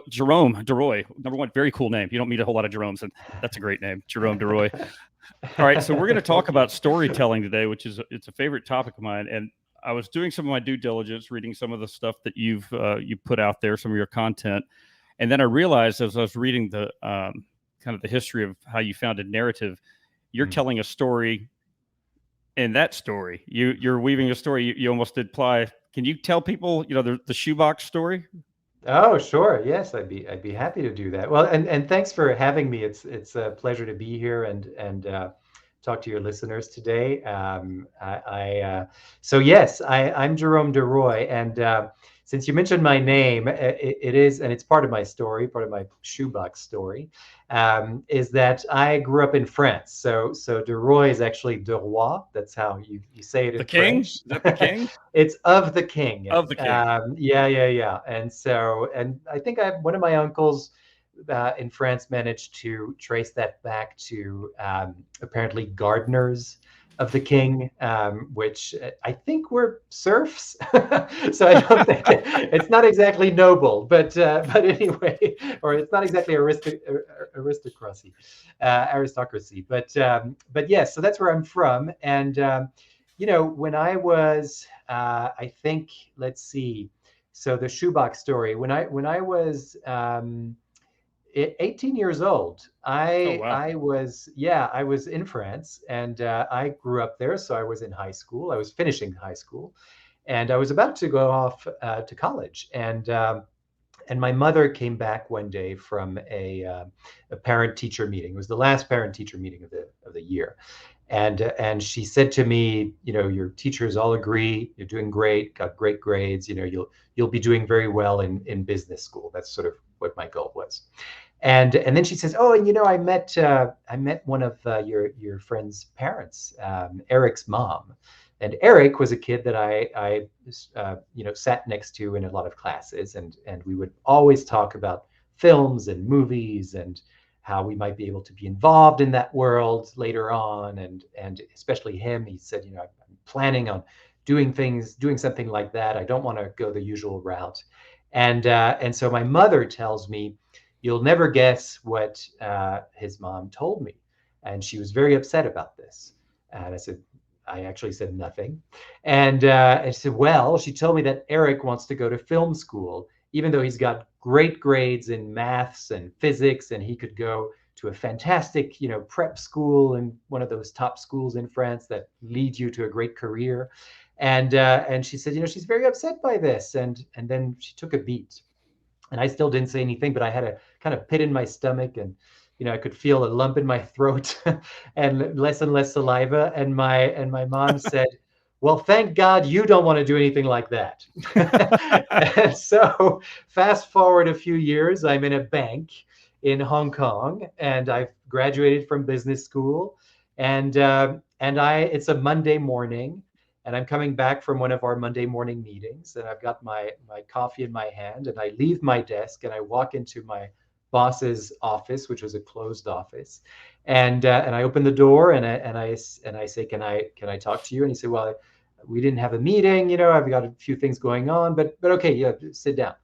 Jerome Duroy, number one, very cool name. You don't meet a whole lot of Jeromes, and that's a great name, Jerome Duroy. All right, so we're going to talk Thank you. about storytelling today, which is it's a favorite topic of mine. And I was doing some of my due diligence, reading some of the stuff that you put out there, some of your content, and then I realized as I was reading the kind of the history of how you founded Narrative, you're Mm. telling a story in that story. You're weaving a story. You almost imply. Can you tell people, the shoebox story? Oh, sure. Yes, I'd be happy to do that. Well, and thanks for having me. It's a pleasure to be here and talk to your listeners today. So yes, I'm Jerome Duroy, and since you mentioned my name, it is, and it's part of my story, part of my shoebox story, is that I grew up in France. So Duroy is actually de roi. That's how you say it The in king? French. Is that the king? It's of the king. Of the king. Yeah. And I think one of my uncles in France managed to trace that back to apparently gardeners of the king, which I think were serfs. So I don't think it's not exactly noble, but anyway, or it's not exactly aristocracy, aristocracy. But yes, so that's where I'm from, and when I was, I think, let's see, so the shoebox story. When I was 18 years old, Oh I wow. I was yeah I was in France, and I grew up there. So I was in high school. I was finishing high school, and I was about to go off to college, and my mother came back one day from a parent teacher meeting. It was the last parent teacher meeting of the year, and she said to me, your teachers all agree you're doing great, got great grades. You'll be doing very well in business school. That's sort of what my goal was. And then she says, oh, and I met one of your friend's parents, Eric's mom. And Eric was a kid that I sat next to in a lot of classes, and we would always talk about films and movies and how we might be able to be involved in that world later on. And especially him, he said, I'm planning on doing something like that. I don't want to go the usual route. And so my mother tells me, you'll never guess what his mom told me. And she was very upset about this. And I actually said nothing. And she said, well, she told me that Eric wants to go to film school, even though he's got great grades in maths and physics, and he could go to a fantastic, prep school in one of those top schools in France that lead you to a great career. And she said, she's very upset by this. And then she took a beat, and I still didn't say anything, but I had a kind of pit in my stomach, and I could feel a lump in my throat and less saliva. And my mom said, "Well, thank God you don't want to do anything like that." And so, fast forward a few years, I'm in a bank in Hong Kong, and I've graduated from business school, and it's a Monday morning, and I'm coming back from one of our Monday morning meetings, and I've got my coffee in my hand, and I leave my desk and I walk into my boss's office, which was a closed office, and I open the door, and I say, can I talk to you? And he said, well, we didn't have a meeting, I've got a few things going on, but okay, yeah, sit down.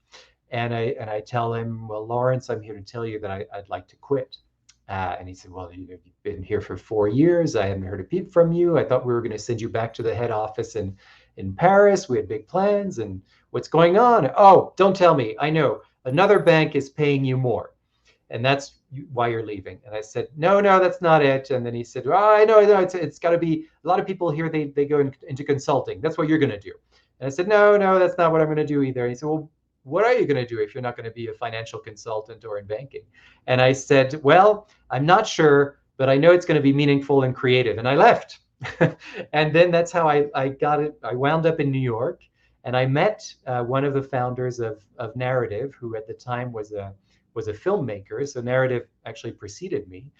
And I tell him, well, Lawrence, I'm here to tell you that I'd like to quit. And he said, well, you've been here for 4 years. I haven't heard a peep from you. I thought we were going to send you back to the head office in Paris. We had big plans. And what's going on? Oh, don't tell me. I know another bank is paying you more, and that's why you're leaving. And I said, no, that's not it. And then he said, oh, I know, it's got to be, a lot of people here, they go into consulting. That's what you're going to do. And I said, no, that's not what I'm going to do either. And he said, well, what are you going to do if you're not going to be a financial consultant or in banking? And I said, well, I'm not sure, but I know it's going to be meaningful and creative. And I left. And then that's how I got it. I wound up in New York, and I met one of the founders of Narrative, who at the time was a filmmaker. So Narrative actually preceded me.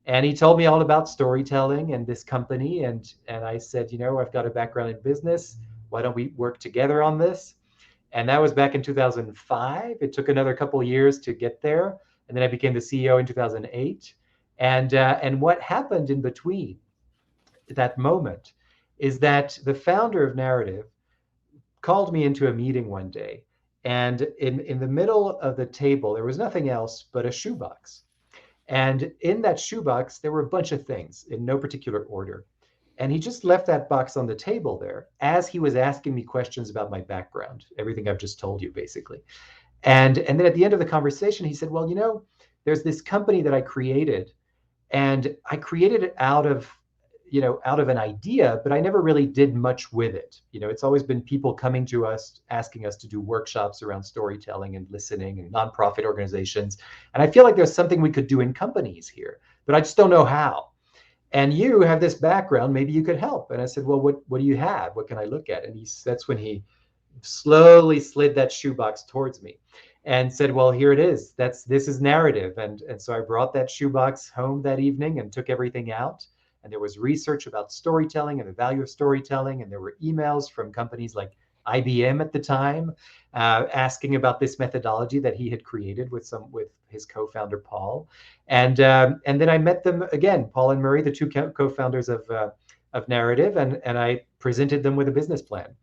And he told me all about storytelling and this company. And I said, I've got a background in business. Why don't we work together on this? And that was back in 2005. It took another couple of years to get there. And then I became the CEO in 2008. And what happened in between that moment is that the founder of Narrative called me into a meeting one day, And in the middle of the table, there was nothing else but a shoebox. And in that shoebox, there were a bunch of things in no particular order. And he just left that box on the table there as he was asking me questions about my background, everything I've just told you, basically. And then at the end of the conversation, he said, well, there's this company that I created, and I created it out of an idea, but I never really did much with it. It's always been people coming to us asking us to do workshops around storytelling and listening, and nonprofit organizations. And I feel like there's something we could do in companies here, but I just don't know how. And you have this background, maybe you could help. And I said, well, what do you have? What can I look at? And that's when he slowly slid that shoebox towards me and said, well, here it is. This is narrative. And so I brought that shoebox home that evening and took everything out. And there was research about storytelling and the value of storytelling. And there were emails from companies like IBM at the time, asking about this methodology that he had created with his co-founder Paul. And then I met them again, Paul and Murray, the two co-founders of Narrative, and I presented them with a business plan.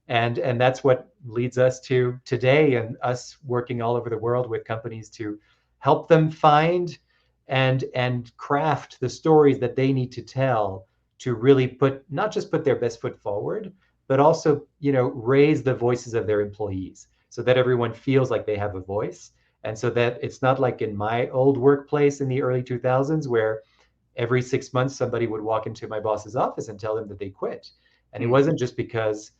And that's what leads us to today, and us working all over the world with companies to help them find and craft the stories that they need to tell, to really not just put their best foot forward, but also raise the voices of their employees, so that everyone feels like they have a voice, and so that it's not like in my old workplace in the early 2000s, where every 6 months somebody would walk into my boss's office and tell them that they quit. And it wasn't just because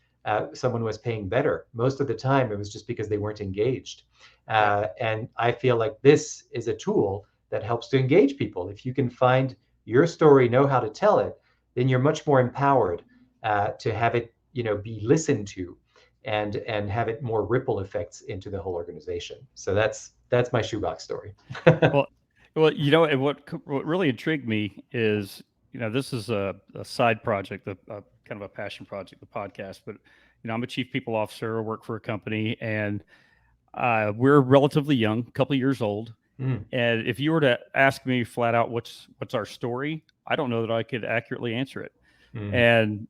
someone was paying better. Most of the time, it was just because they weren't engaged. And I feel like this is a tool that helps to engage people. If you can find your story, know how to tell it, then you're much more empowered to have it, be listened to, and have it more ripple effects into the whole organization. So that's my shoebox story. Well, and what really intrigued me is, this is a side project, a kind of a passion project, the podcast. But I'm a chief people officer. I work for a company, and we're relatively young, a couple of years old. Mm, And if you were to ask me flat out, what's our story, I don't know that I could accurately answer it. mm, And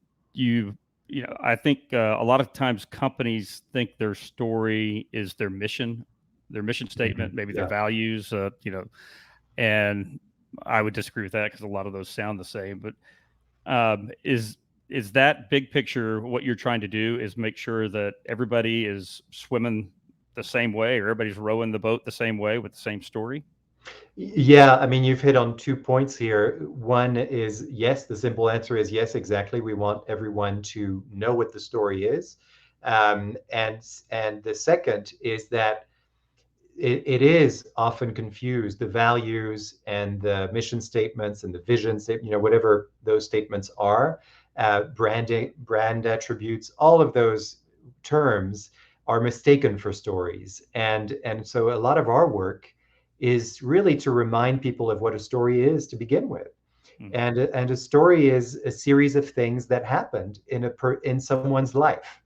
I think a lot of times companies think their story is their mission statement, maybe their yeah. values, and I would disagree with that because a lot of those sound the same. But is that big picture what you're trying to do? Is make sure that everybody is swimming the same way, or everybody's rowing the boat the same way with the same story? Yeah, I mean, you've hit on 2 points here. One is yes, the simple answer is yes, exactly. We want everyone to know what the story is. And the second is that it is often confused. The values and the mission statements and the vision statement, whatever those statements are, brand attributes, all of those terms are mistaken for stories. And so a lot of our work is really to remind people of what a story is to begin with. Hmm. And a story is a series of things that happened in someone's life.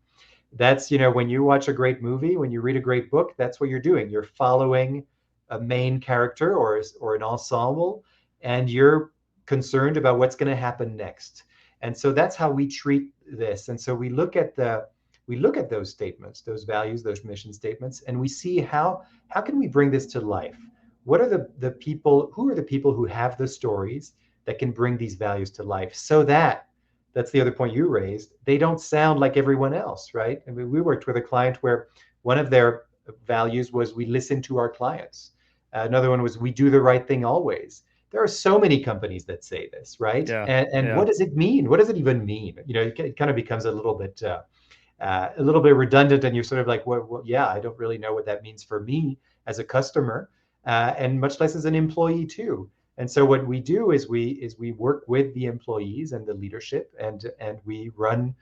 That's, when you watch a great movie, when you read a great book, that's what you're doing. You're following a main character or an ensemble, and you're concerned about what's going to happen next. And so that's how we treat this. And so we look at those statements, those values, those mission statements, and we see how can we bring this to life? What are the people, who are the people who have the stories that can bring these values to life, so that that's the other point you raised, they don't sound like everyone else, right? I mean, we worked with a client where one of their values was we listen to our clients. Another one was we do the right thing always. There are so many companies that say this, right? Yeah, And yeah. what does it mean? What does it even mean? It kind of becomes a little bit redundant, and you're sort of like, well, yeah, I don't really know what that means for me as a customer, and much less as an employee too. And so what we do is we work with the employees and the leadership, and we run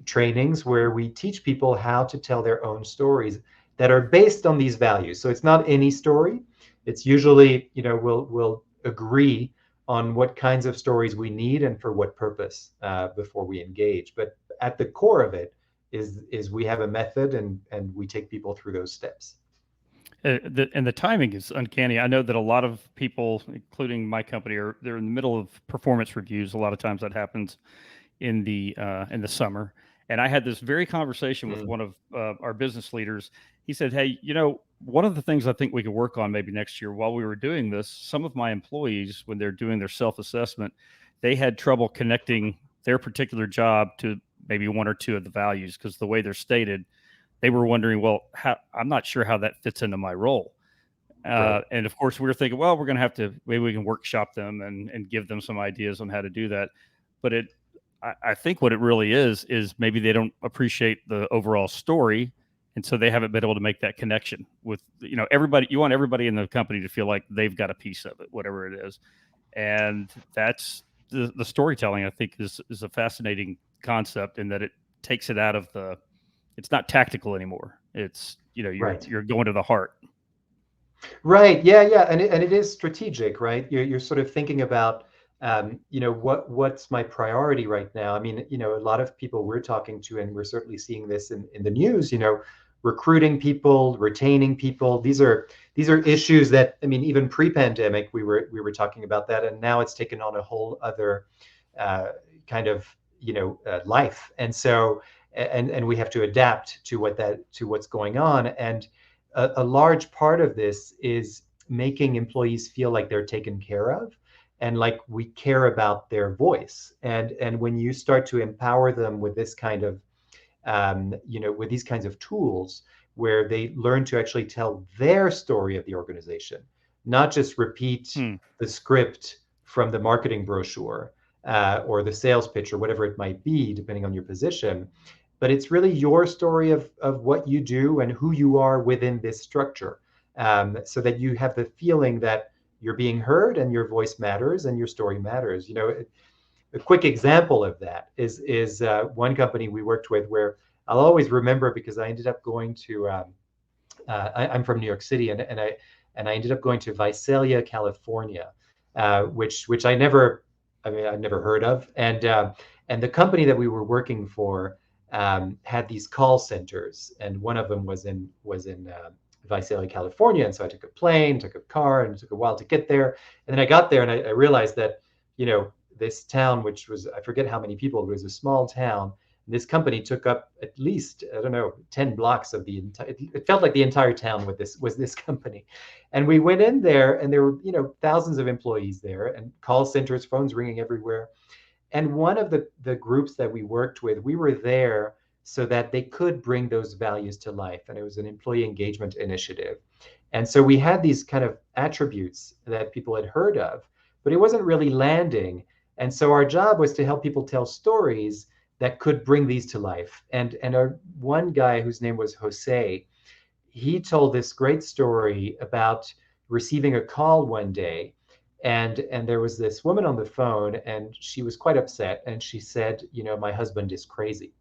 trainings where we teach people how to tell their own stories that are based on these values. So it's not any story. It's usually, we'll agree on what kinds of stories we need and for what purpose, before we engage. But at the core of it is we have a method, and we take people through those steps. And the timing is uncanny. I know that a lot of people, including my company, they're in the middle of performance reviews. A lot of times that happens in the summer. And I had this very conversation with Mm, one of our business leaders, he said, "Hey, one of the things I think we could work on maybe next year while we were doing this, some of my employees, when they're doing their self assessment, they had trouble connecting their particular job to maybe one or two of the values because the way they're stated, they were wondering, well, I'm not sure how that fits into my role." Right. And of course, we were thinking, well, we're going to have to, maybe we can workshop them and give them some ideas on how to do that. But I think what it really is maybe they don't appreciate the overall story. And so they haven't been able to make that connection with, everybody. You want everybody in the company to feel like they've got a piece of it, whatever it is. And that's the storytelling, I think, is a fascinating concept in that it takes it out of it's not tactical anymore. It's, Right. you're going to the heart. Right. Yeah. Yeah. And it is strategic, right? You're sort of thinking about, what's my priority right now? I mean, a lot of people we're talking to, and we're certainly seeing this in the news, recruiting people, retaining people. These are issues that, I mean, even pre-pandemic, we were talking about that, and now it's taken on a whole other uh, kind of, life. And so, and we have to adapt to what's going on. And a large part of this is making employees feel like they're taken care of and like we care about their voice. And when you start to empower them with this kind of with these kinds of tools where they learn to actually tell their story of the organization, not just repeat Hmm. the script from the marketing brochure or the sales pitch or whatever it might be, depending on your position. But it's really your story of what you do and who you are within this structure, so that you have the feeling that you're being heard and your voice matters and your story matters. A quick example of that is one company we worked with where I'll always remember because I ended up going to I'm from New York City, and I ended up going to Visalia, California, which I'd never heard of. And the company that we were working for had these call centers, and one of them was in Visalia, California. And so I took a plane, took a car, and it took a while to get there. And then I got there, and I realized that this town, which was, I forget how many people, but it was a small town. This company took up at least, I don't know, 10 blocks of the entire, it felt like the entire town was this company. And we went in there, and there were, thousands of employees there, and call centers, phones ringing everywhere. And one of the groups that we worked with, we were there so that they could bring those values to life. And it was an employee engagement initiative. And so we had these kind of attributes that people had heard of, but it wasn't really landing. And so our job was to help people tell stories that could bring these to life. And our one guy, whose name was Jose, he told this great story about receiving a call one day, and there was this woman on the phone, and she was quite upset, and she said, my husband is crazy.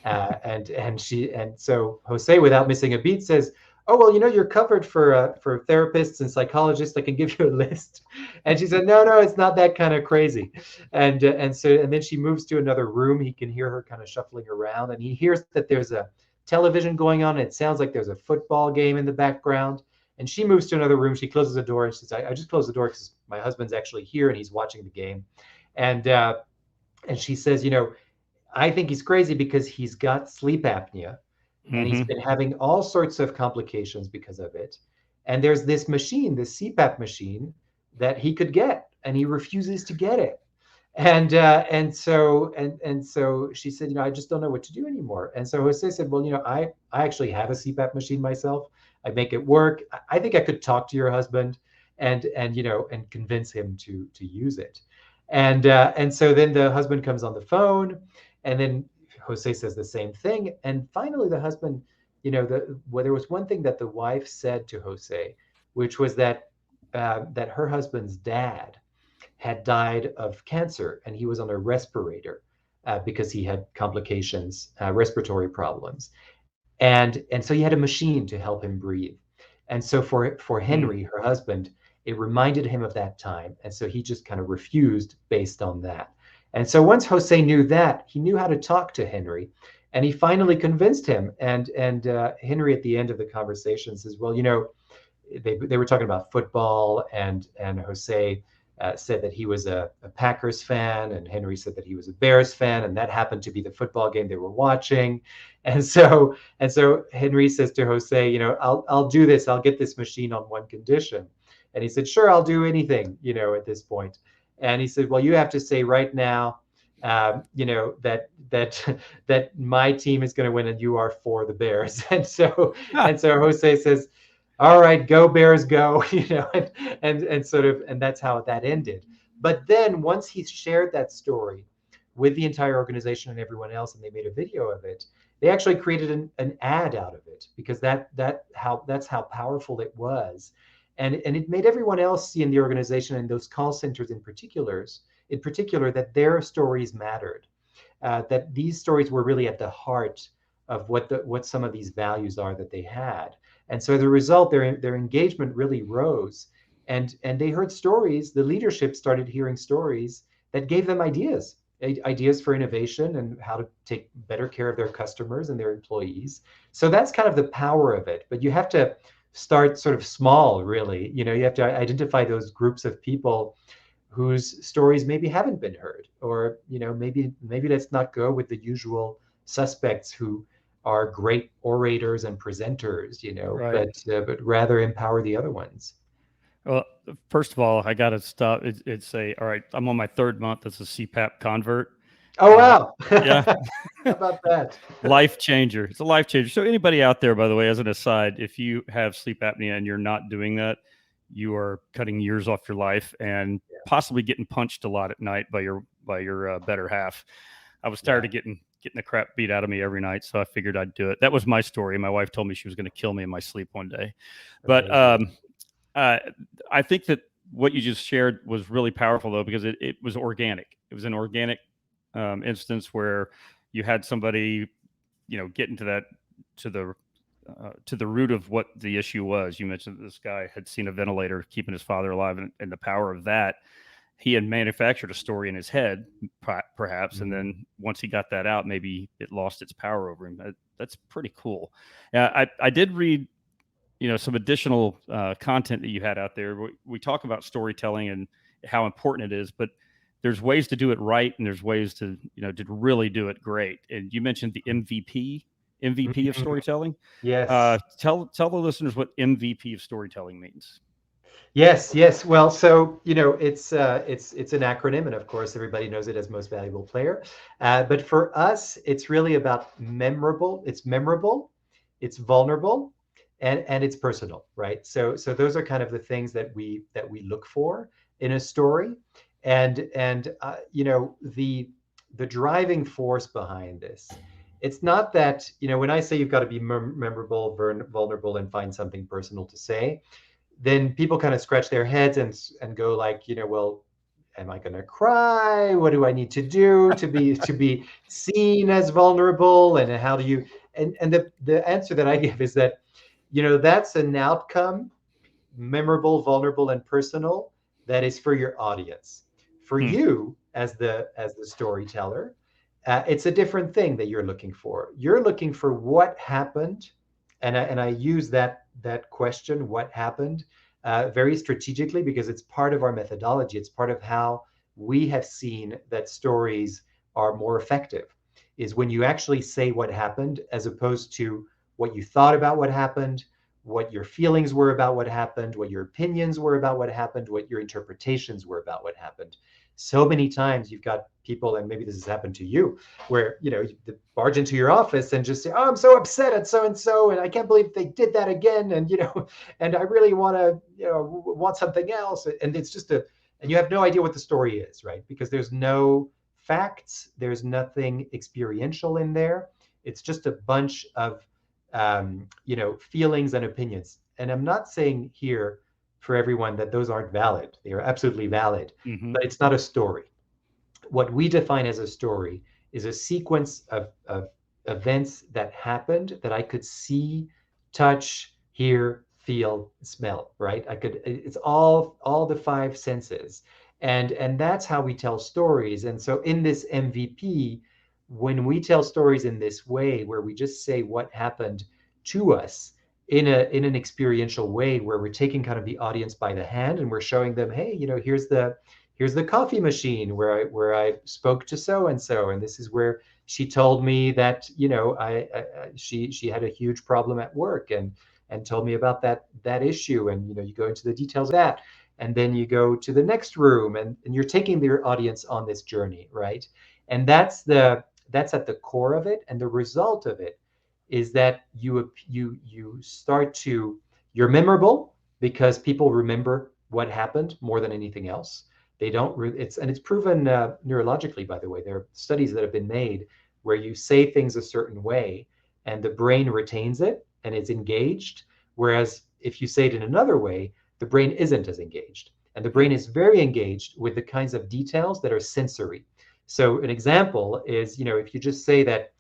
And so Jose, without missing a beat, says, "Oh well, you're covered for therapists and psychologists. I can give you a list." And she said, "No, no, it's not that kind of crazy." And then she moves to another room. He can hear her kind of shuffling around, and he hears that there's a television going on. And it sounds like there's a football game in the background. And she moves to another room. She closes the door, and she says, "I just closed the door because my husband's actually here and he's watching the game." And and she says, "I think he's crazy because he's got sleep apnea and he's Hmm. been having all sorts of complications because of it. And there's this machine, this CPAP machine that he could get, and he refuses to get it." And so she said, "I just don't know what to do anymore." And so Jose said, "Well, I actually have a CPAP machine myself. I make it work. I think I could talk to your husband and convince him to use it." And so then the husband comes on the phone, and then Jose says the same thing. And finally, the husband, there was one thing that the wife said to Jose, which was that her husband's dad had died of cancer, and he was on a respirator because he had complications, respiratory problems, and so he had a machine to help him breathe. And so for Hmm. Henry, her husband, it reminded him of that time, and so he just kind of refused based on that. And so once Jose knew that, he knew how to talk to Henry, and he finally convinced him. And Henry, at the end of the conversation, says, "Well, they were talking about football, and Jose said that he was a Packers fan, and Henry said that he was a Bears fan, and that happened to be the football game they were watching. And so Henry says to Jose, I'll do this. I'll get this machine on one condition. And he said, sure, I'll do anything, at this point. And he said, well, you have to say right now, that my team is going to win and you are for the Bears. And so Jose says, all right, go Bears, go, and that's how that ended. But then once he shared that story with the entire organization and everyone else, and they made a video of it, they actually created an ad out of it, because that's how powerful it was. And it made everyone else see in the organization, and those call centers in particular, that their stories mattered, that these stories were really at the heart of what some of these values are that they had. And so as a result, their engagement really rose, and they heard stories. The leadership started hearing stories that gave them ideas for innovation and how to take better care of their customers and their employees. So that's kind of the power of it. But you have to start sort of small, really. You have to identify those groups of people whose stories maybe haven't been heard, or maybe let's not go with the usual suspects who are great orators and presenters, Right. but rather empower the other ones. Well, first of all, I got to stop. It's all right. I'm on my third month as a CPAP convert. Oh, Uh, wow. yeah, How about that? life changer. It's a life changer. So anybody out there, by the way, as an aside, if you have sleep apnea and you're not doing that, you are cutting years off your life and possibly getting punched a lot at night by your better half. I was tired Yeah, of getting the crap beat out of me every night, so I figured I'd do it. That was my story. My wife told me she was going to kill me in my sleep one day, but amazing. uh, I think that what you just shared was really powerful, though, because it was organic. It was an organic instance where you had somebody, get into that to the to the root of what the issue was. You mentioned that this guy had seen a ventilator keeping his father alive, and the power of that. He had manufactured a story in his head, perhaps, and Mhm. then once he got that out, maybe it lost its power over him. That's pretty cool. I did read some additional content that you had out there. We talk about storytelling and how important it is, but there's ways to do it right, and there's ways to really do it great. And you mentioned the MVP of Mhm. storytelling. Yes. Tell the listeners what MVP of storytelling means. Yes, yes. Well, so it's an acronym, and of course everybody knows it as most valuable player. But for us, it's really about memorable. It's memorable, it's vulnerable, and it's personal, right? So those are kind of the things that we look for in a story, and the driving force behind this. It's not that when I say you've got to be memorable, vulnerable, and find something personal to say, then people kind of scratch their heads and go like, well, am I going to cry? What do I need to do to be seen as vulnerable? And how do you? And the answer that I give is that that's an outcome, memorable, vulnerable, and personal, that is for your audience. For Hmm. you as the storyteller, it's a different thing that you're looking for. You're looking for what happened, and I use that question, what happened, very strategically, because it's part of our methodology. It's part of how we have seen that stories are more effective, is when you actually say what happened, as opposed to what you thought about what happened, what your feelings were about what happened, what your opinions were about what happened, what your interpretations were about what happened. So many times you've got people, and maybe this has happened to you, where you barge into your office and just say, "Oh, I'm so upset at so and so, and I can't believe they did that again," and I really want to, want something else, and it's just and you have no idea what the story is, right? Because there's no facts, there's nothing experiential in there. It's just a bunch of feelings and opinions. And I'm not saying here for everyone that those aren't valid. They are absolutely valid, Mm-hmm. but it's not a story. What we define as a story is a sequence of events that happened that I could see, touch, hear, feel, smell, right? It's all the five senses. And that's how we tell stories. And so in this MVP, when we tell stories in this way, where we just say what happened to us, in an experiential way where we're taking kind of the audience by the hand and we're showing them, hey, here's the coffee machine where I spoke to so and so, and this is where she told me that she had a huge problem at work, and told me about that issue, and you go into the details of that, and then you go to the next room, and you're taking your audience on this journey, right? And that's at the core of it, and the result of it is that you start to you're memorable because people remember what happened more than anything else. They don't it's proven neurologically, by the way. There are studies that have been made where you say things a certain way and the brain retains it and is engaged, whereas if you say it in another way, the brain isn't as engaged, and the brain is very engaged with the kinds of details that are sensory. So an example is, if you just say that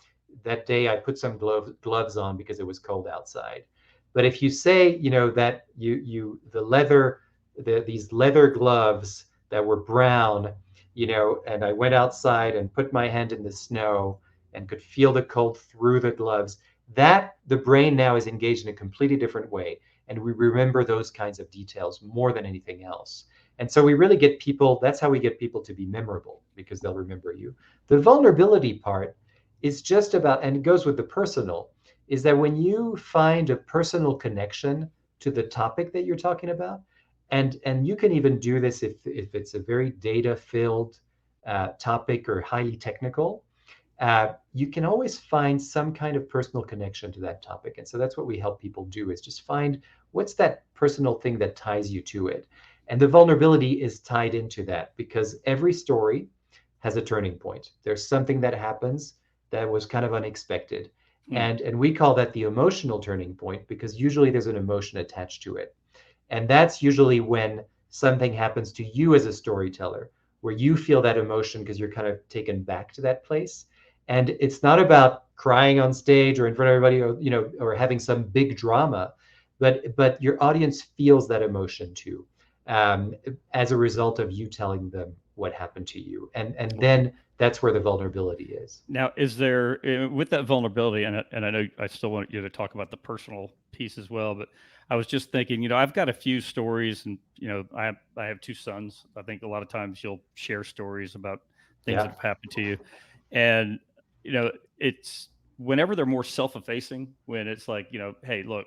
day I put some gloves on because it was cold outside. But if you say, that the leather, these leather gloves that were brown, and I went outside and put my hand in the snow and could feel the cold through the gloves, that the brain now is engaged in a completely different way. And we remember those kinds of details more than anything else. And so we really get people, that's how we get people to be memorable, because they'll remember you. The vulnerability part is just about, and it goes with the personal, is that when you find a personal connection to the topic that you're talking about, and you can even do this if it's a very data filled topic or highly technical, you can always find some kind of personal connection to that topic. And so that's what we help people do, is just find what's that personal thing that ties you to it. And the vulnerability is tied into that, because every story has a turning point. There's something that happens that was kind of unexpected. And we call that the emotional turning point, because usually there's an emotion attached to it. And that's usually when something happens to you as a storyteller, where you feel that emotion because you're kind of taken back to that place. And it's not about crying on stage or in front of everybody, or having some big drama, but your audience feels that emotion too, as a result of you telling them what happened to you. And then that's where the vulnerability is. Now, is there with that vulnerability, and I know I still want you to talk about the personal piece as well, but I was just thinking, I've got a few stories, and I have two sons. I think a lot of times you'll share stories about things that Yeah. have happened to you, and it's whenever they're more self-effacing, when it's like, hey, look,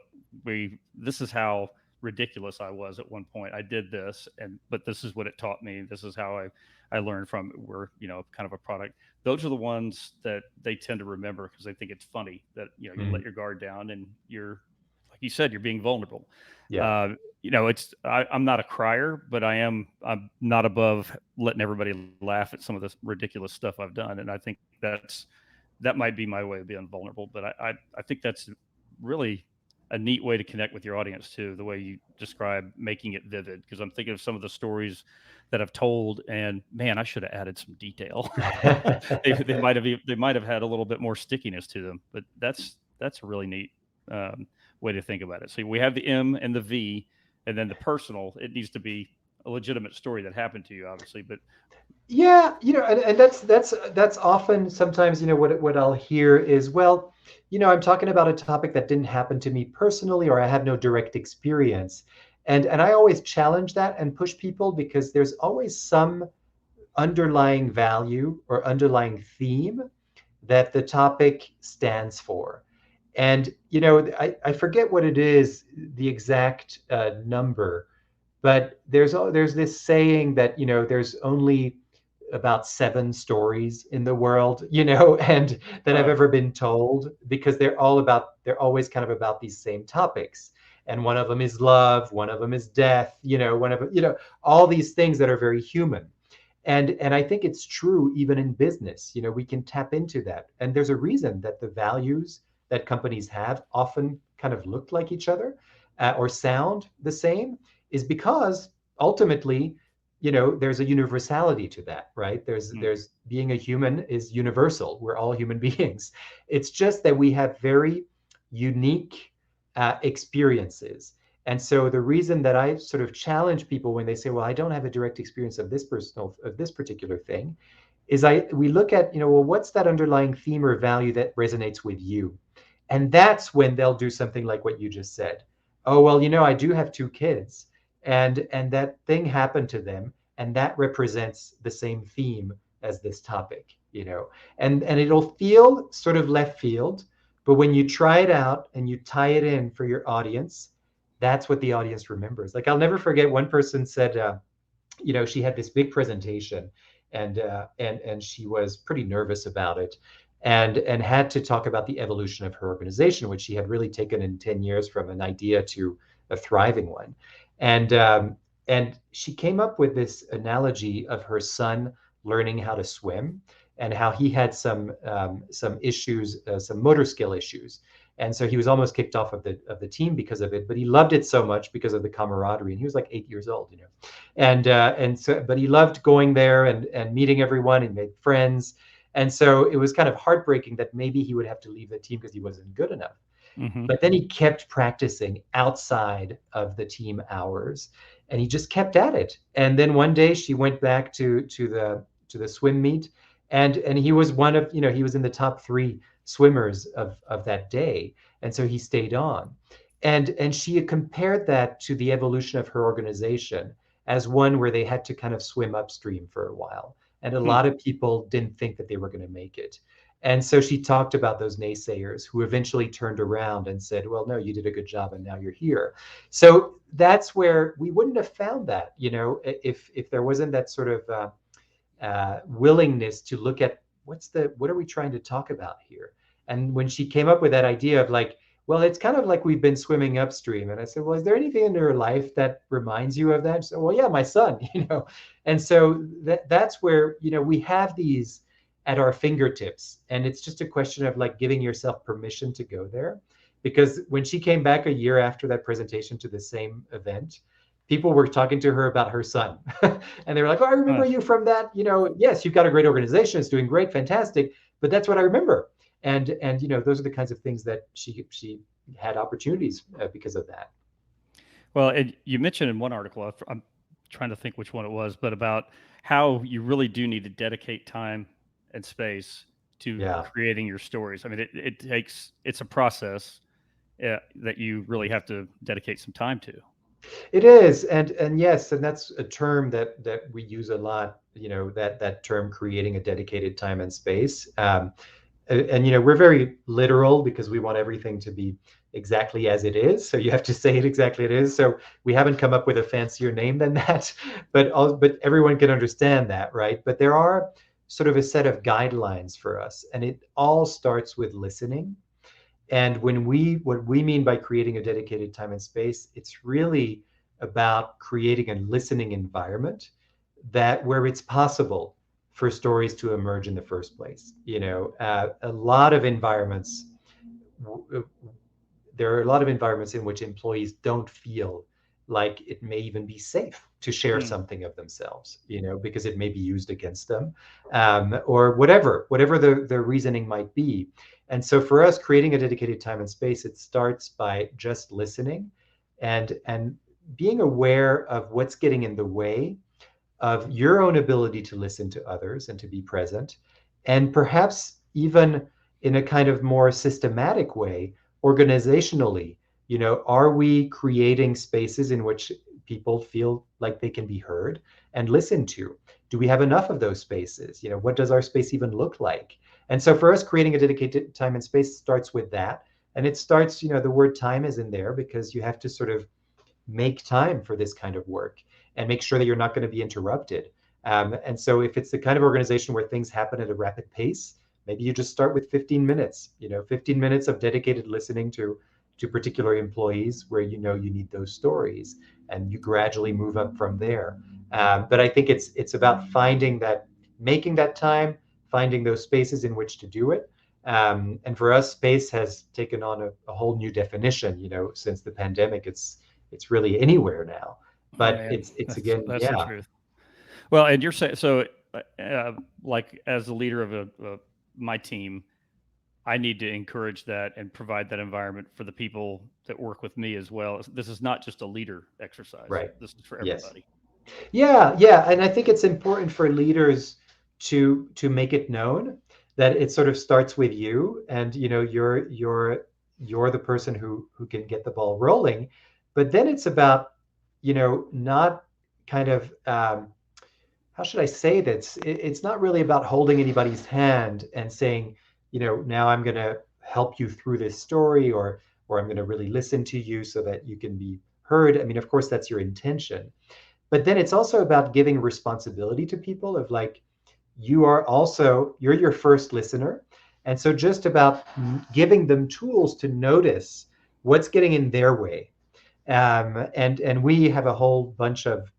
this is how ridiculous I was at one point. I did this, but this is what it taught me. This is how I learned from it. We're kind of a product. Those are the ones that they tend to remember because they think it's funny that you let Mhm. your guard down and you're, like you said, you're being vulnerable. Yeah. I'm not a crier, but I'm not above letting everybody laugh at some of this ridiculous stuff I've done, and I think that might be my way of being vulnerable. But I think that's really a neat way to connect with your audience too, the way you describe making it vivid. Because I'm thinking of some of the stories that I've told, and man, I should have added some detail. They might have had a little bit more stickiness to them, but that's a really neat way to think about it. So we have the M and the V, and then the personal. It needs to be a legitimate story that happened to you, obviously, but Yeah, and that's often sometimes, what I'll hear is, well, I'm talking about a topic that didn't happen to me personally, or I have no direct experience. And I always challenge that and push people, because there's always some underlying value or underlying theme that the topic stands for. And I forget what it is, the exact number, but there's this saying that there's only about 7 stories in the world, and that I've uh, ever been told, because they're always kind of about these same topics. And one of them is love, one of them is death, one of all these things that are very human. And I think it's true even in business. We can tap into that. And there's a reason that the values that companies have often kind of look like each other, or sound the same, is because ultimately, there's a universality to that, right? There's being a human is universal. We're all human beings. It's just that we have very unique experiences. And so the reason that I sort of challenge people when they say, well, I don't have a direct experience of this particular thing, is we look at, well, what's that underlying theme or value that resonates with you? And that's when they'll do something like what you just said. Oh, well, I do have two kids, and that thing happened to them, and that represents the same theme as this topic. And it'll feel sort of left field, but when you try it out and you tie it in for your audience, that's what the audience remembers. Like, I'll never forget, one person said, she had this big presentation, and she was pretty nervous about it, and had to talk about the evolution of her organization, which she had really taken in 10 years from an idea to a thriving one. And she came up with this analogy of her son learning how to swim, and how he had some issues, some motor skill issues, and so he was almost kicked off of the team because of it. But he loved it so much because of the camaraderie, and he was like 8 years old. But he loved going there and meeting everyone and made friends. And so it was kind of heartbreaking that maybe he would have to leave the team because he wasn't good enough. Mm-hmm. But then he kept practicing outside of the team hours, and he just kept at it. And then one day she went back to the swim meet, and he was one of, he was in the top three swimmers of that day. And so he stayed on. And she had compared that to the evolution of her organization as one where they had to kind of swim upstream for a while. And a Hmm. lot of people didn't think that they were going to make it. And so she talked about those naysayers who eventually turned around and said, well, no, you did a good job and now you're here. So that's where we wouldn't have found that, if there wasn't that sort of willingness to look at what are we trying to talk about here. And when she came up with that idea of like, well, it's kind of like we've been swimming upstream. And I said, well, is there anything in your life that reminds you of that? She said, well, yeah, my son. And so that's where, we have these at our fingertips. And it's just a question of like giving yourself permission to go there. Because when she came back a year after that presentation to the same event, people were talking to her about her son. And they were like, oh, I remember you from that. Yes, you've got a great organization. It's doing great, fantastic. But that's what I remember. And those are the kinds of things that she had opportunities because of that. Well, and you mentioned in one article, I'm trying to think which one it was, but about how you really do need to dedicate time and space to Yeah. creating your stories. I mean, it's a process that you really have to dedicate some time to. It is, and yes, and that's a term that we use a lot. That term, creating a dedicated time and space. And we're very literal because we want everything to be exactly as it is. So you have to say it exactly as it is. So we haven't come up with a fancier name than that, but everyone can understand that, right? But there are sort of a set of guidelines for us, and it all starts with listening. And what we mean by creating a dedicated time and space, it's really about creating a listening environment that where it's possible for stories to emerge in the first place. A lot of environments, there are a lot of environments in which employees don't feel like it may even be safe to share Hmm. something of themselves, because it may be used against them, or whatever the reasoning might be. And so for us, creating a dedicated time and space, it starts by just listening and being aware of what's getting in the way of your own ability to listen to others and to be present, and perhaps even in a kind of more systematic way, organizationally. Are we creating spaces in which people feel like they can be heard and listened to? Do we have enough of those spaces? What does our space even look like? And so for us, creating a dedicated time and space starts with that. And it starts, the word time is in there because you have to sort of make time for this kind of work and make sure that you're not going to be interrupted. And so if it's the kind of organization where things happen at a rapid pace, maybe you just start with 15 minutes, 15 minutes of dedicated listening to particular employees where you need those stories, and you gradually move up from there. But I think it's about making that time, finding those spaces in which to do it. And for us, space has taken on a whole new definition. Since the pandemic, it's really anywhere now. Oh But man, it's that's again, that's the yeah, truth. Well, and you're saying so, like as the leader of my team, I need to encourage that and provide that environment for the people that work with me as well. This is not just a leader exercise. right. This is for Yes. everybody. Yeah, yeah, and I think it's important for leaders to make it known that it sort of starts with you, and your you're the person who can get the ball rolling. But then it's about, not kind of, how should I say this? It's not really about holding anybody's hand and saying, now I'm going to help you through this story, or I'm going to really listen to you so that you can be heard. I mean, of course, that's your intention. But then it's also about giving responsibility to people of like, you're your first listener. And so just about giving them tools to notice what's getting in their way. And we have a whole bunch of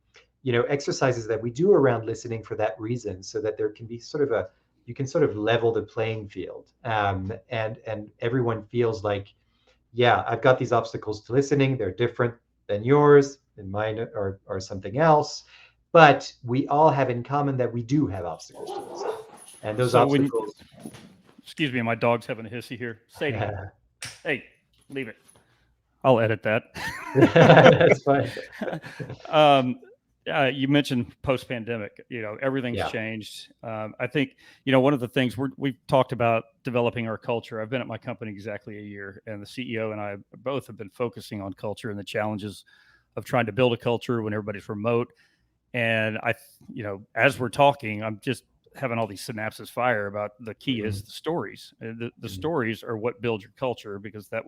exercises that we do around listening for that reason, so that there can be sort of you can sort of level the playing field, and everyone feels like, yeah, I've got these obstacles to listening. They're different than yours, and mine are something else, but we all have in common that we do have obstacles to listening, and those So when, obstacles. excuse me, my dog's having a hissy here. Sadie, hey, leave it. I'll edit that. That's fine. um, you mentioned post-pandemic. Everything's Yeah. changed. I think one of the things we've talked about developing our culture. I've been at my company exactly a year, and the CEO and I both have been focusing on culture and the challenges of trying to build a culture when everybody's remote. And as we're talking, I'm just having all these synapses fire about the key Mhm. is the stories. The Mhm. stories are what build your culture, because that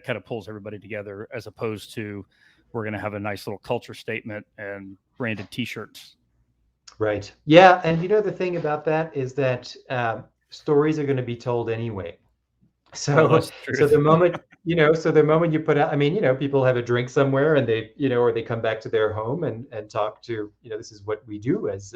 kind of pulls everybody together, as opposed to we're going to have a nice little culture statement and branded T-shirts. Right. Yeah. And the thing about that is that stories are going to be told anyway. Well, So, that's the so truth. the moment, so the moment you put out, I mean, people have a drink somewhere, and they, or they come back to their home and talk to, this is what we do as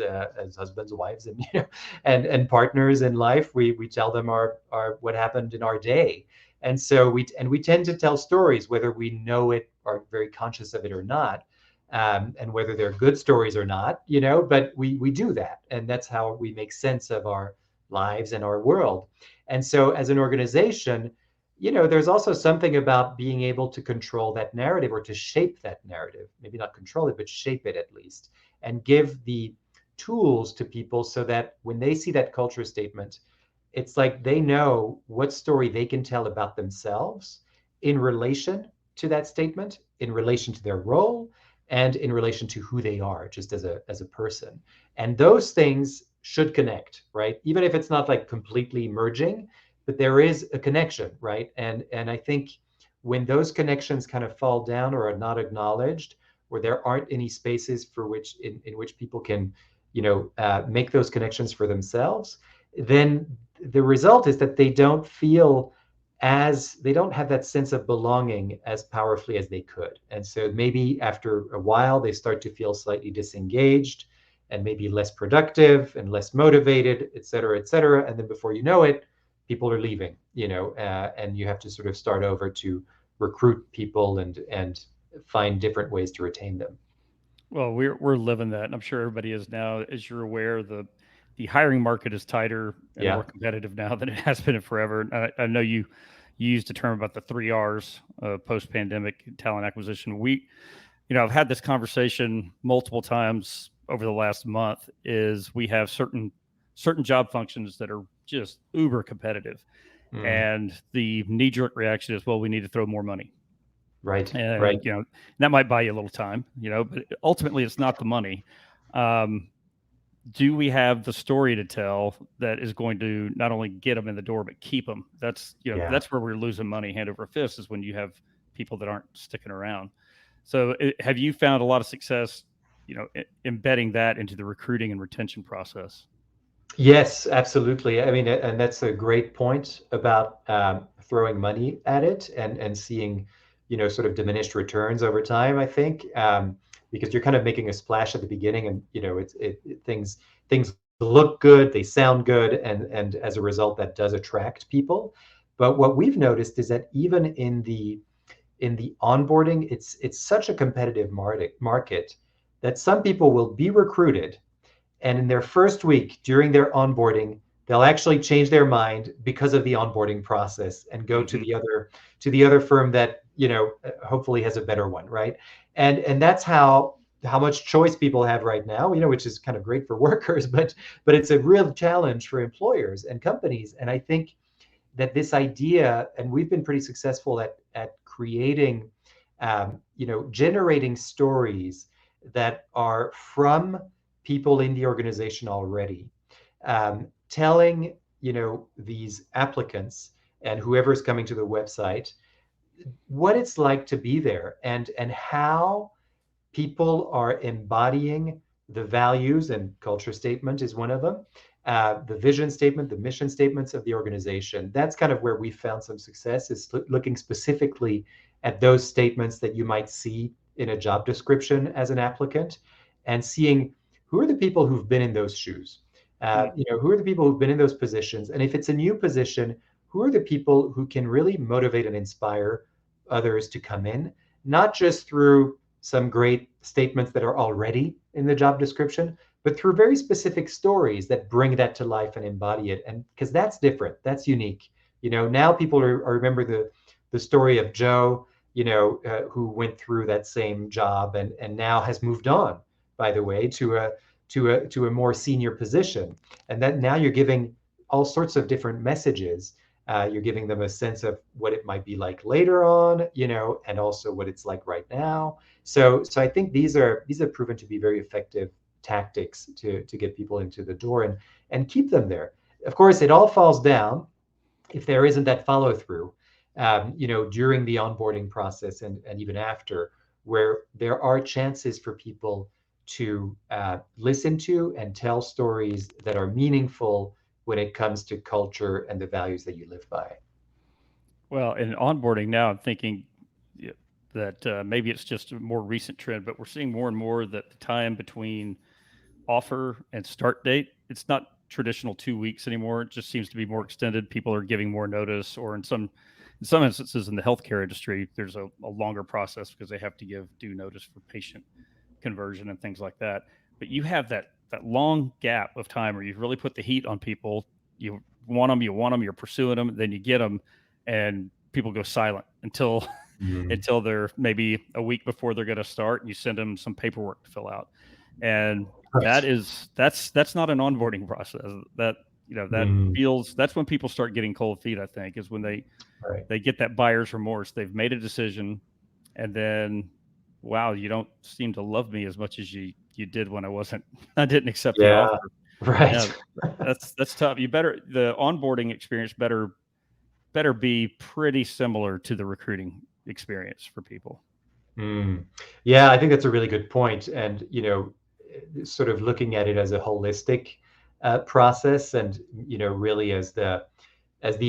husbands, wives, and, and partners in life. We tell them our what happened in our day. And so we tend to tell stories, whether we know it or very conscious of it or not. And whether they're good stories or not, but we do that. And that's how we make sense of our lives and our world. And so, as an organization, there's also something about being able to control that narrative, or to shape that narrative, maybe not control it, but shape it at least, and give the tools to people so that when they see that culture statement, it's like they know what story they can tell about themselves in relation to that statement, in relation to their role, and in relation to who they are just as a person. And those things should connect, right? Even if it's not like completely merging, but there is a connection, right? And I think when those connections kind of fall down or are not acknowledged, or there aren't any spaces for which in which people can, make those connections for themselves, then the result is that they don't have that sense of belonging as powerfully as they could. And so maybe after a while, they start to feel slightly disengaged, and maybe less productive and less motivated, et cetera, et cetera. And then before you know it, people are leaving, and you have to sort of start over to recruit people and find different ways to retain them. Well, we're living that, and I'm sure everybody is now. As you're aware, the hiring market is tighter and more Yeah. competitive now than it has been in forever. And I know you used a term about the 3 R's, post pandemic talent acquisition. I've had this conversation multiple times over the last month. Is we have certain job functions that are just uber competitive, Mm, and the knee jerk reaction is, well, we need to throw more money. right. Right. And that might buy you a little time, but ultimately it's not the money. um, do we have the story to tell that is going to not only get them in the door but keep them? Yeah. That's where we're losing money hand over fist, is when you have people that aren't sticking around. So have you found a lot of success embedding that into the recruiting and retention process? Yes, absolutely. I mean, and that's a great point about throwing money at it and seeing, sort of diminished returns over time. I think because you're kind of making a splash at the beginning, and things look good, they sound good, and as a result, that does attract people. But what we've noticed is that even in the onboarding, it's such a competitive market that some people will be recruited, and in their first week during their onboarding, they'll actually change their mind because of the onboarding process and go to Hmm. the other firm that hopefully has a better one, right? And that's how much choice people have right now, which is kind of great for workers, but it's a real challenge for employers and companies. And I think that this idea, and we've been pretty successful at creating, generating stories that are from people in the organization already, telling these applicants and whoever's coming to the website what it's like to be there, and how people are embodying the values, and culture statement is one of them, the vision statement, the mission statements of the organization. That's kind of where we found some success, is looking specifically at those statements that you might see in a job description as an applicant, and seeing who are the people who've been in those shoes, Mm. who are the people who've been in those positions, and if it's a new position, who are the people who can really motivate and inspire others to come in, not just through some great statements that are already in the job description, but through very specific stories that bring that to life and embody it. And because that's different, that's unique. Now people are remember the story of Joe, who went through that same job, and now has moved on, by the way, to a more senior position. And that now you're giving all sorts of different messages. You're giving them a sense of what it might be like later on, and also what it's like right now. So I think these have proven to be very effective tactics to get people into the door, and keep them there. Of course, it all falls down if there isn't that follow through, during the onboarding process, and even after, where there are chances for people to listen to and tell stories that are meaningful when it comes to culture and the values that you live by. Well, in onboarding now, I'm thinking yeah, that maybe it's just a more recent trend, but we're seeing more and more that the time between offer and start date, it's not traditional 2 weeks anymore. It just seems to be more extended. People are giving more notice, or in some instances in the healthcare industry, there's a longer process because they have to give due notice for patient conversion and things like that. But you have that long gap of time where you've really put the heat on people. You want them, you're pursuing them, then you get them, and people go silent until Mm. until they're maybe a week before they're going to start, and you send them some paperwork to fill out. And Right. that's not an onboarding process. That that Mm. feels, that's when people start getting cold feet, I think, is when Right. they get that buyer's remorse. They've made a decision, and then, wow, you don't seem to love me as much as you did when I didn't accept the Yeah. offer. Yeah, Right. that's tough. The onboarding experience better be pretty similar to the recruiting experience for people. Mm. Yeah, I think that's a really good point. And, sort of looking at it as a holistic process, and, really as the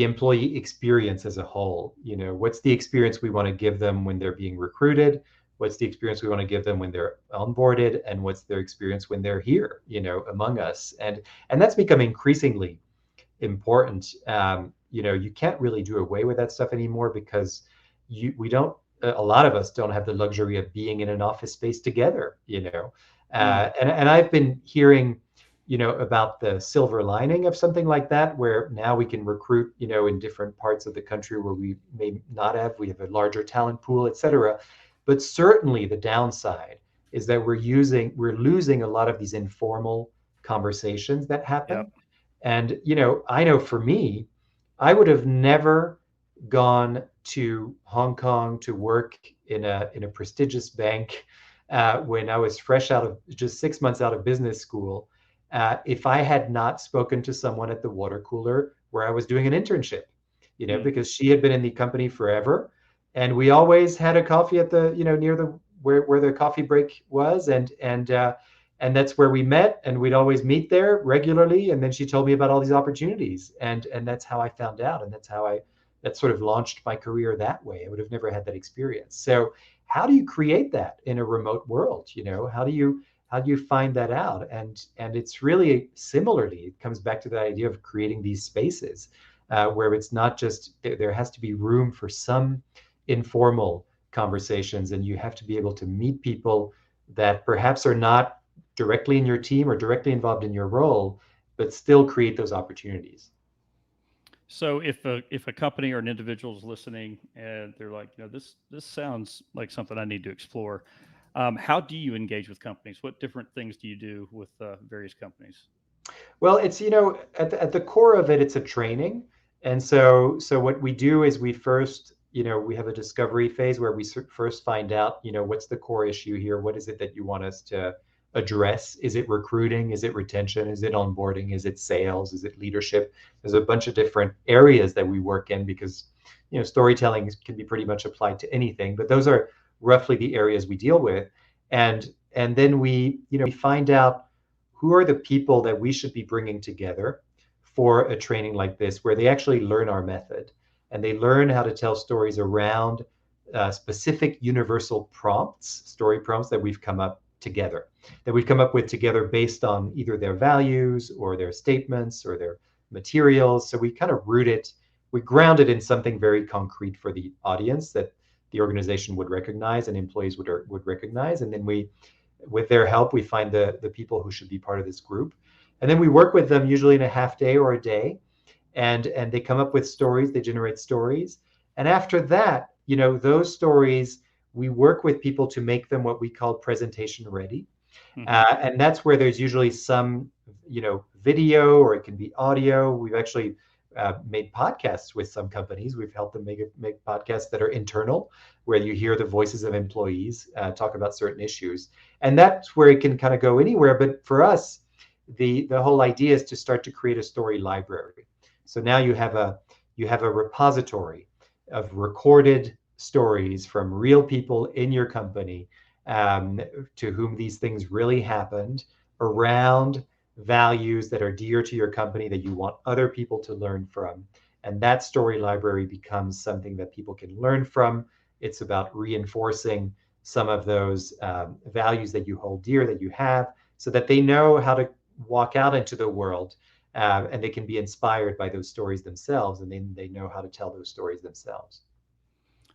employee experience as a whole. What's the experience we want to give them when they're being recruited? What's the experience we want to give them when they're onboarded? And what's their experience when they're here, among us? And that's become increasingly important. You can't really do away with that stuff anymore, because we don't. A lot of us don't have the luxury of being in an office space together. Mm, And I've been hearing, about the silver lining of something like that, where now we can recruit, in different parts of the country where we may not have. We have a larger talent pool, et cetera. But certainly the downside is that we're losing a lot of these informal conversations that yep. happen. And, I know for me, I would have never gone to Hong Kong to work in a prestigious bank when I was fresh out of just 6 months out of business school, if I had not spoken to someone at the water cooler where I was doing an internship, Mm, because she had been in the company forever, and we always had a coffee at the, near the where the coffee break was, and that's where we met, and we'd always meet there regularly. And then she told me about all these opportunities, and that's how I found out, and that sort of launched my career that way. I would have never had that experience. So how do you create that in a remote world? How do you find that out? And it's really similarly, it comes back to the idea of creating these spaces, where it's not just there has to be room for some informal conversations, and you have to be able to meet people that perhaps are not directly in your team or directly involved in your role, but still create those opportunities. so if a company or an individual is listening and they're like, this sounds like something I need to explore, how do you engage with companies? What different things do you do with various companies? Well, it's, at the core of it, it's a training. And so what we do is we first, we have a discovery phase where we first find out, what's the core issue here? What is it that you want us to address? Is it recruiting? Is it retention? Is it onboarding? Is it sales? Is it leadership? There's a bunch of different areas that we work in because, storytelling can be pretty much applied to anything, but those are roughly the areas we deal with. And then we find out who are the people that we should be bringing together for a training like this, where they actually learn our method and they learn how to tell stories around specific universal prompts, story prompts that we've come up together, that we've come up with together based on either their values or their statements or their materials. So we kind of we ground it in something very concrete for the audience that the organization would recognize and employees would recognize. And then with their help, we find the people who should be part of this group. And then we work with them usually in a half day or a day. And they come up with stories, they generate stories. And after that, those stories, we work with people to make them what we call presentation ready. And that's where there's usually some, video, or it can be audio. We've actually made podcasts with some companies. We've helped them make podcasts that are internal, where you hear the voices of employees talk about certain issues. And that's where it can kind of go anywhere. But for us, the whole idea is to start to create a story library. So now you have a repository of recorded stories from real people in your company, to whom these things really happened, around values that are dear to your company that you want other people to learn from. And that story library becomes something that people can learn from. It's about reinforcing some of those values that you hold dear, that you have, so that they know how to walk out into the world, and they can be inspired by those stories themselves, and then they know how to tell those stories themselves.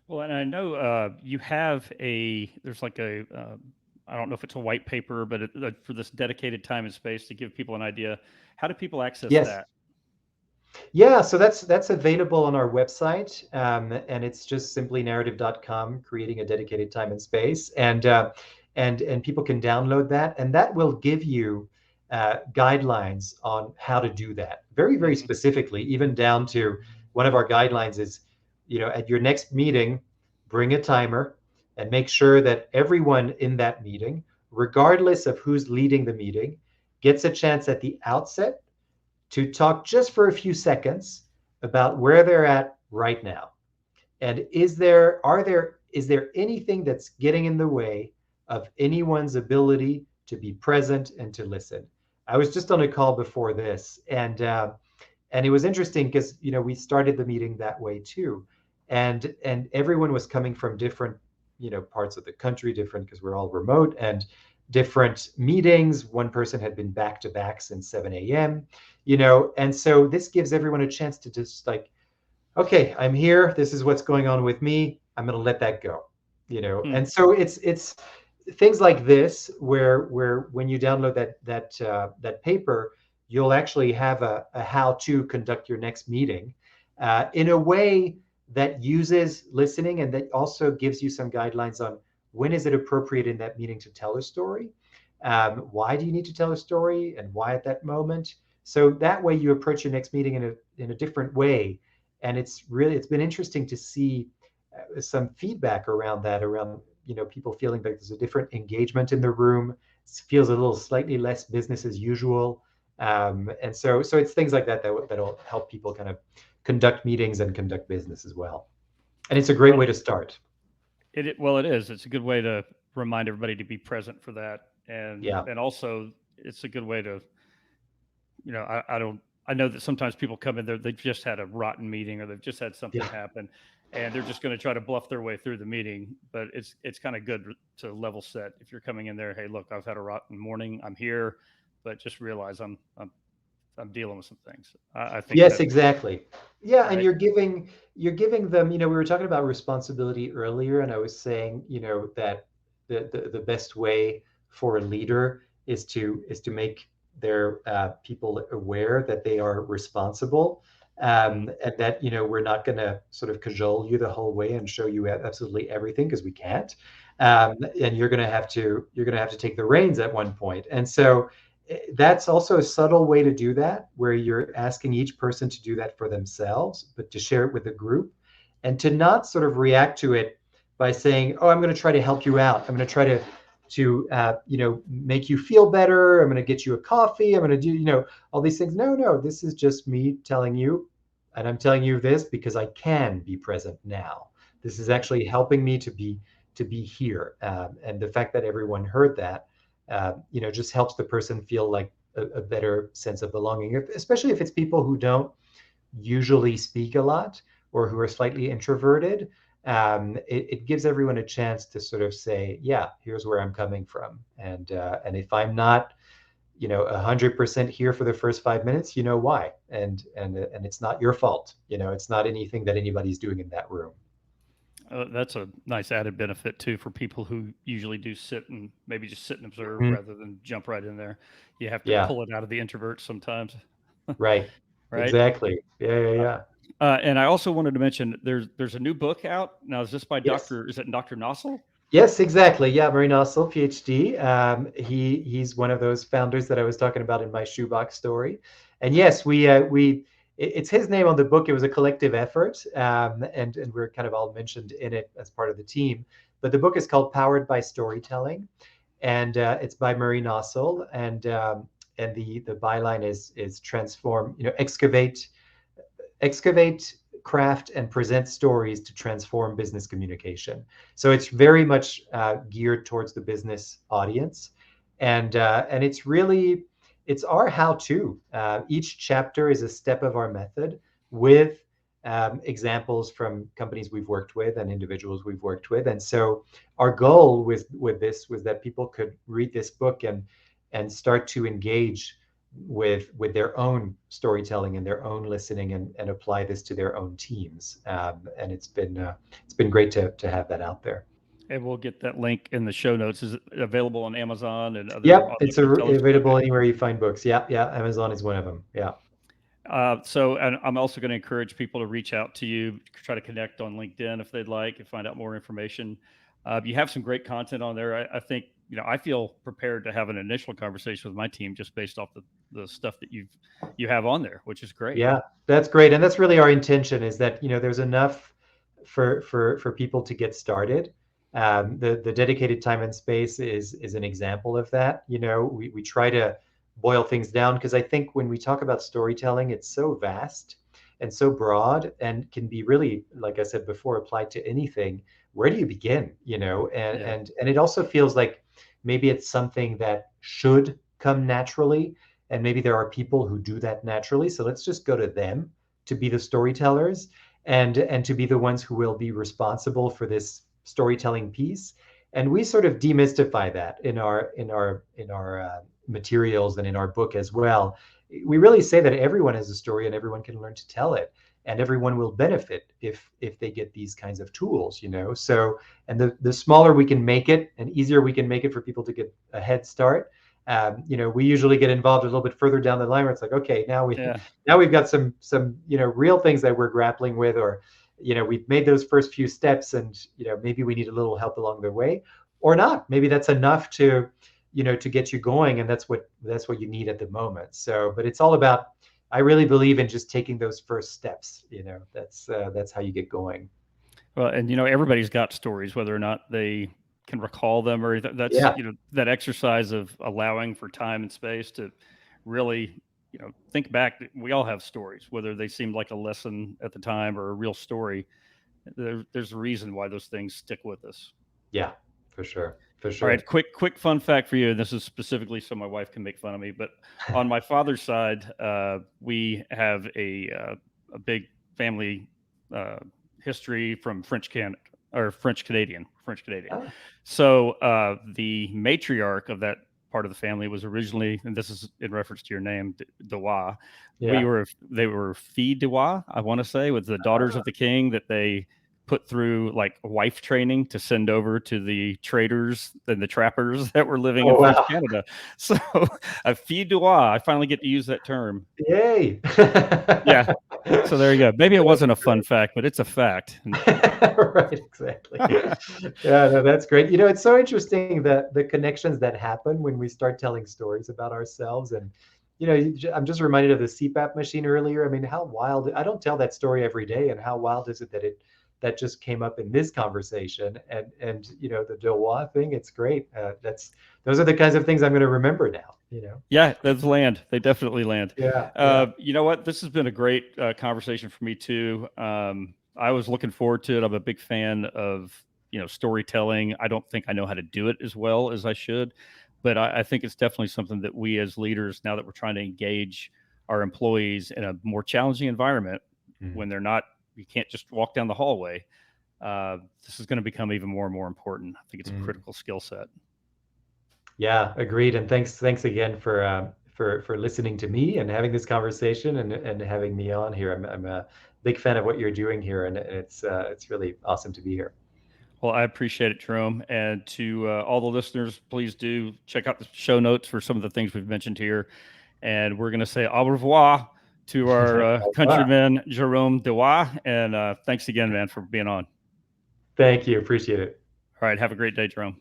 Well, and I know you have there's like I don't know if it's a white paper, but for this dedicated time and space to give people an idea. How do people access Yes. that? Yeah, so that's available on our website, and it's just simply narrative.com, creating a dedicated time and space, and people can download that, and that will give you guidelines on how to do that very, very Hmm. specifically, even down to one of our guidelines is, at your next meeting, bring a timer and make sure that everyone in that meeting, regardless of who's leading the meeting, gets a chance at the outset to talk just for a few seconds about where they're at right now. And is there anything that's getting in the way of anyone's ability to be present and to listen? I was just on a call before this, and it was interesting because we started the meeting that way too, and everyone was coming from different parts of the country, different because we're all remote, and different meetings. One person had been back to back since 7 a.m. And so this gives everyone a chance to just like, okay, I'm here. This is what's going on with me. I'm going to let that go. Hmm. And so it's things like this where when you download that paper, you'll actually have a how to conduct your next meeting in a way that uses listening, and that also gives you some guidelines on when is it appropriate in that meeting to tell a story, why do you need to tell a story, and why at that moment. So that way you approach your next meeting in a different way. And it's been interesting to see some feedback around that, around people feeling like there's a different engagement in the room. It feels a little slightly less business as usual. And so it's things like that'll help people kind of conduct meetings and conduct business as well. And it's a great Well, way to start. it is. It's a good way to remind everybody to be present for that, Yeah. and also it's a good way to, I don't. I know that sometimes people come in there, they've just had a rotten meeting or they've just had something Yeah. happen, and they're just going to try to bluff their way through the meeting. But it's kind of good to level set if you're coming in there. Hey, look, I've had a rotten morning. I'm here, but just realize I'm dealing with some things. I think Yes, that exactly. Yeah, and right. you're giving them, we were talking about responsibility earlier, and I was saying, that the best way for a leader is to make their people aware that they are responsible, Mm. and that we're not going to sort of cajole you the whole way and show you absolutely everything, because we can't, and you're going to have to take the reins at one point. And so that's also a subtle way to do that, where you're asking each person to do that for themselves, but to share it with the group, and to not sort of react to it by saying, "Oh, I'm going to try to help you out. I'm going to try to make you feel better. I'm going to get you a coffee. I'm going to do all these things." No, no, this is just me telling you, and I'm telling you this because I can be present now. This is Right. actually helping me to be here, and the fact that everyone heard that just helps the person feel like a better sense of belonging, especially if it's people who don't usually speak a lot or who are slightly introverted. It gives everyone a chance to sort of say, "Yeah, here's where I'm coming from," and if I'm not 100% here for the first 5 minutes, you know why, and it's not your fault. It's not anything that anybody's doing in that room. That's a nice added benefit too for people who usually do sit and maybe just sit and observe Mhm. rather than jump right in there. You have to Yeah, pull it out of the introverts sometimes, right. right? Exactly. Yeah, yeah, Uh, yeah. and I also wanted to mention there's a new book out now. Is this by Yes. Doctor? Is it Doctor Nossel? Yes, exactly. Yeah, Murray Nossel, PhD. He's one of those founders that I was talking about in my Shoebox Story. And yes, it's his name on the book. It was a collective effort, and we're kind of all mentioned in it as part of the team. But the book is called Powered by Storytelling, and it's by Murray Nossel, and the byline is transform, excavate, craft, and present stories to transform business communication. So it's very much geared towards the business audience, and it's our how-to. Each chapter is a step of our method with examples from companies we've worked with and individuals we've worked with. And so our goal with this was that people could read this book and start to engage with their own storytelling and their own listening, and apply this to their own teams. And it's been great to have that out there. And we'll get that link in the show notes. Is it available on Amazon and other Yep, it's retailers? available Okay. anywhere you find books. Yeah, yeah. Amazon is one of them. Yeah, So, and I'm also going to encourage people to reach out to you, try to connect on LinkedIn if they'd like, and find out more information. You have some great content on there. I think I feel prepared to have an initial conversation with my team just based off the stuff that you have on there, which is great. yeah. That's great, and that's really our intention. Is that there's enough for people to get started. The dedicated time and space is an example of that. We try to boil things down, because I think when we talk about storytelling, it's so vast and so broad, and can be really, like I said before, applied to anything. Where do you begin? And Yeah. and it also feels like maybe it's something that should come naturally, and maybe there are people who do that naturally. So let's just go to them to be the storytellers, and to be the ones who will be responsible for this storytelling piece. And we sort of demystify that in our materials and in our book as well. We really say that everyone has a story and everyone can learn to tell it, and everyone will benefit if they get these kinds of tools. So, and the smaller we can make it and easier we can make it for people to get a head start. We usually get involved a little bit further down the line, where it's like, okay, now we Yeah. now we've got some real things that we're grappling with, or we've made those first few steps, and maybe we need a little help along the way, or not. Maybe that's enough to get you going, and that's what you need at the moment. So, but it's all about, I really believe in just taking those first steps. That's how you get going. Well, and everybody's got stories, whether or not they can recall them, or that's Yeah, that exercise of allowing for time and space to really think back. We all have stories, whether they seemed like a lesson at the time or a real story. There's a reason why those things stick with us. yeah, for sure, for All right, sure. quick fun fact for you. And this is specifically so my wife can make fun of me. But on my father's side, we have a big family uh, history from French Canada or French Canadian. Ah, So the matriarch of that part of the family was originally, and this is in reference to your name, Dewa. yeah. They were filles Dewa, I want to say, with the daughters Ah, of the king that they put through like wife training to send over to the traders and the trappers that were living in oh French wow! Canada. So a fille du roi, I finally get to use that term. Yay! Yeah. So there you go. Maybe it That's wasn't a fun great. fact, but it's a fact. Right, exactly. Yeah, no, that's great. It's so interesting that the connections that happen when we start telling stories about ourselves. And I'm just reminded of the CPAP machine earlier. I mean, how wild. I don't tell that story every day, and how wild is it that that just came up in this conversation. And the Dewa thing, it's great. Those are the kinds of things I'm going to remember now. Yeah, those land. They definitely land. Yeah, yeah. You know what? This has been a great conversation for me too. I was looking forward to it. I'm a big fan of storytelling. I don't think I know how to do it as well as I should, but I think it's definitely something that we as leaders, now that we're trying to engage our employees in a more challenging environment, Mhm. when they're not, you can't just walk down the hallway. This is going to become even more and more important. I think it's a Mhm. critical skill set. Yeah, agreed. And thanks again for listening to me and having this conversation and having me on here. I'm a big fan of what you're doing here, and it's really awesome to be here. Well, I appreciate it, Jerome. And to all the listeners, please do check out the show notes for some of the things we've mentioned here. And we're going to say au revoir to our Wow. countryman, Jerome Duroy. And thanks again, man, for being on. Thank you. Appreciate it. All right. Have a great day, Jerome.